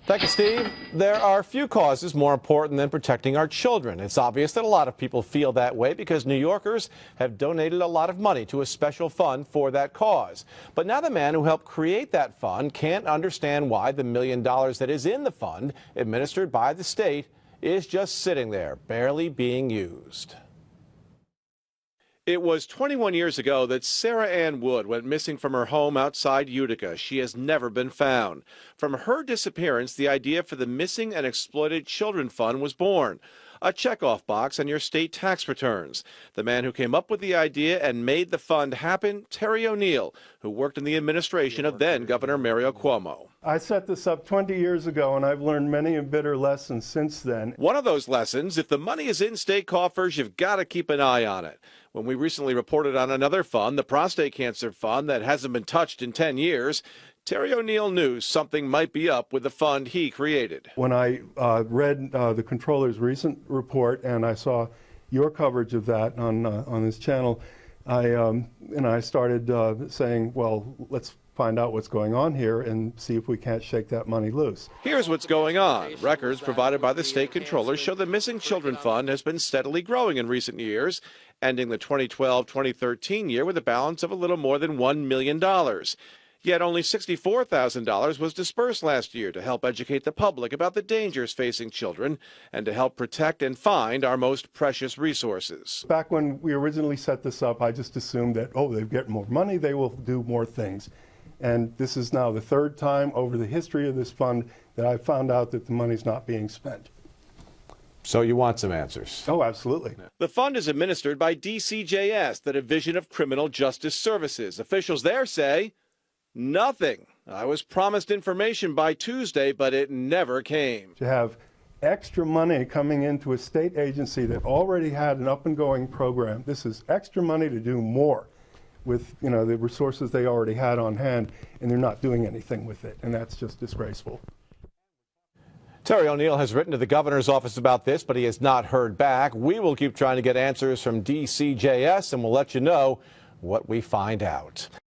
Thank you, Steve. There are few causes more important than protecting our children. It's obvious that a lot of people feel that way because New Yorkers have donated a lot of money to a special fund for that cause. But now the man who helped create that fund can't understand why the $1 million that is in the fund, administered by the state, is just sitting there, barely being used. It was 21 years ago that Sarah Ann Wood went missing from her home outside Utica. She has never been found. From her disappearance, the idea for the Missing and Exploited Children Fund was born, a checkoff box on your state tax returns. The man who came up with the idea and made the fund happen, Terry O'Neill, who worked in the administration of then Governor Mario Cuomo. I set this up 20 years ago, and I've learned many a bitter lesson since then. One of those lessons, if the money is in state coffers, you've got to keep an eye on it. When we recently reported on another fund, the prostate cancer fund that hasn't been touched in 10 years, Terry O'Neill knew something might be up with the fund he created. When I read the Comptroller's recent report and I saw your coverage of that on this channel, I started saying, well, let's find out what's going on here and see if we can't shake that money loose. Here's what's going on. Records provided by the state controller show the Missing Children Fund has been steadily growing in recent years, ending the 2012-2013 year with a balance of a little more than $1 million. Yet only $64,000 was dispersed last year to help educate the public about the dangers facing children and to help protect and find our most precious resources. Back when we originally set this up, I just assumed that, oh, they get more money, they will do more things. And this is now the third time over the history of this fund that I've found out that the money's not being spent. So you want some answers? Oh, absolutely. The fund is administered by DCJS, the Division of Criminal Justice Services. Officials there say, nothing. I was promised information by Tuesday, but it never came. To have extra money coming into a state agency that already had an up-and-going program, this is extra money to do more with, the resources they already had on hand, and they're not doing anything with it, and that's just disgraceful. Terry O'Neill has written to the governor's office about this, but he has not heard back. We will keep trying to get answers from DCJS, and we'll let you know what we find out.